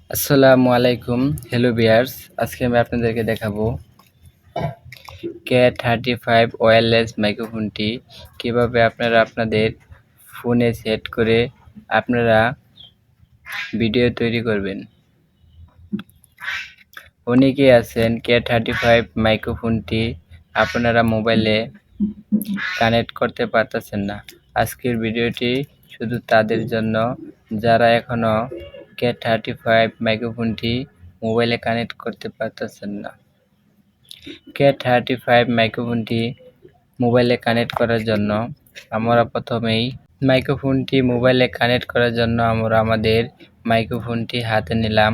আসসালামু আলাইকুম। Hello viewers, আজকে আমি আপনাদেরকে দেখাবো K35 ওয়্যারলেস মাইক্রোফোনটি কিভাবে আপনারা আপনাদের ফোনে সেট করে আপনারা ভিডিও তৈরি করবেন। অনেকেই আছেন K35 মাইক্রোফোনটি আপনারা মোবাইলে কানেক্ট করতে পারতেছেন না। আজকের ভিডিওটি শুধু তাদের জন্য যারা এখনো K35 মাইক্রোফোনটি মোবাইলে কানেক্ট করতে পারতেছেন না। K35 মাইক্রোফোনটি মোবাইলে কানেক্ট করার জন্য আমরা প্রথমেই আমাদের মাইক্রোফোনটি হাতে নিলাম।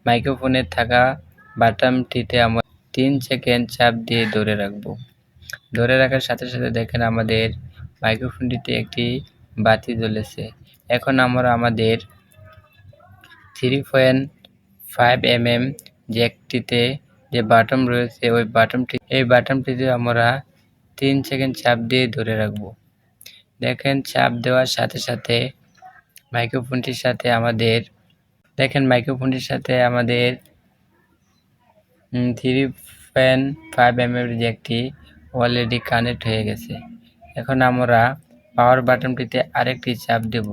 মাইক্রোফোনে থাকা বাটনটিতে আমরা 3 সেকেন্ড চাপ দিয়ে ধরে রাখব। ধরে রাখার সাথে সাথে দেখেন আমাদের মাইক্রোফোনটিতে একটি বাতি জ্বলেছে। এখন আমরা আমাদের 3.5 mm জ্যাকটিতে যে বাটন রয়েছে এই বাটনটিতে আমরা 3 সেকেন্ড চাপ দিয়ে ধরে রাখব। দেখেন চাপ দেওয়ার সাথে সাথে মাইক্রোফোনটির সাথে আমাদের 3.5 mm জ্যাকটি অলরেডি কানেক্ট হয়ে গেছে। এখন আমরা পাওয়ার বাটনটিতে আরেকটি চাপ দেব।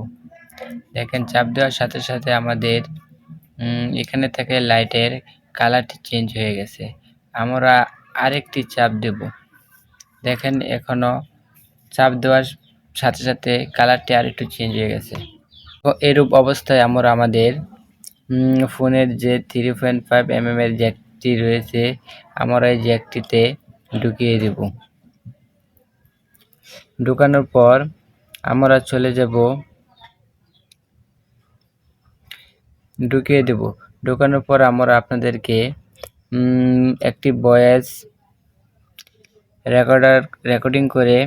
দেখেন চাপ দেওয়ার সাথে সাথে আমাদের এখানে থেকে লাইটের কালারটি চেঞ্জ হয়ে গেছে। আমরা আরেকটি চাপ দেব। দেখেন এখনো চাপ দেওয়ার সাথে সাথে কালারটি আরেকটু চেঞ্জ হয়ে গেছে। তো এরূপ অবস্থায় আমরা আমাদের ফোনের যে 3.5 mm এর জ্যাকটি রয়েছে আমরা এই জ্যাকটিতে ঢুকিয়ে দেব। ঢুকানোর পর আমরা চলে যাব ঢুকানোর পর আমরা আপনাদেরকে একটি ভয়েস রেকর্ডিং করে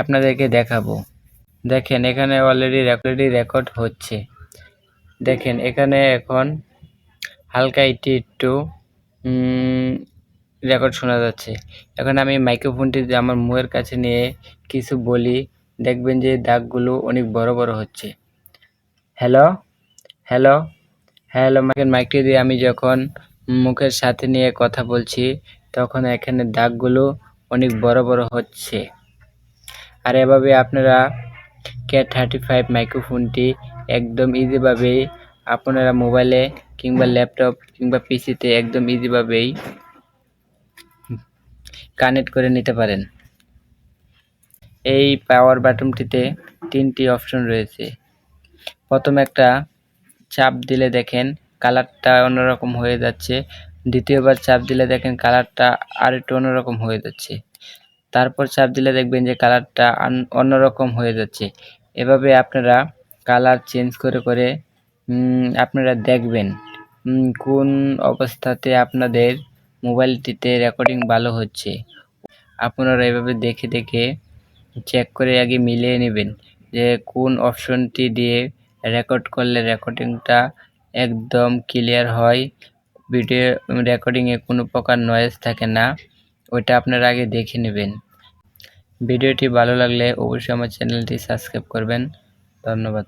আপনাদেরকে দেখাবো। দেখেন এখানে অলরেডি রেকর্ড হচ্ছে। দেখেন এখানে এখন হালকা একটু রেকর্ড শোনা যাচ্ছে। এখন আমি মাইক্রোফোনটি আমার মুখের কাছে নিয়ে কিছু বলি, দেখবেন যে দাগগুলো অনেক বড় বড় হচ্ছে। হ্যালো হ্যালো হ্যালো মাইকটি দিয়ে আমি যখন মুখের সাথে নিয়ে কথা বলছি তখন এখানে দাগগুলো অনেক বড় বড় হচ্ছে। আর এভাবে আপনারা K35 মাইক্রোফোনটি একদম ইজিভাবেই আপনারা মোবাইলে কিংবা ল্যাপটপ কিংবা পিসিতে একদম ইজিভাবেই কানেক্ট করে নিতে পারেন। এই পাওয়ার বাটনটিতে 3টি অপশন রয়েছে। প্রথম একটা চাপ দিলে দেখেন কালারটা অন্যরকম হয়ে যাচ্ছে। দ্বিতীয়বার চাপ দিলে দেখেন কালারটা আরেকটু অন্যরকম হয়ে যাচ্ছে। তারপর চাপ দিলে দেখবেন যে কালারটা অন্যরকম হয়ে যাচ্ছে। এভাবে আপনারা কালার চেঞ্জ করে আপনারা দেখবেন কোন অবস্থাতে আপনাদের মোবাইলটিতে রেকর্ডিং ভালো হচ্ছে। আপনারা এভাবে দেখে চেক করে আগে মিলিয়ে নেবেন যে কোন অপশনটি দিয়ে রেকর্ড করলে রেকর্ডিংটা একদম ক্লিয়ার হয়, ভিডিও রেকর্ডিংয়ে কোনো প্রকার নয়েজ থাকে না। ওইটা আপনারা আগে দেখে নেবেন। ভিডিওটি ভালো লাগলে অবশ্যই আমার চ্যানেলটি সাবস্ক্রাইব করবেন। ধন্যবাদ।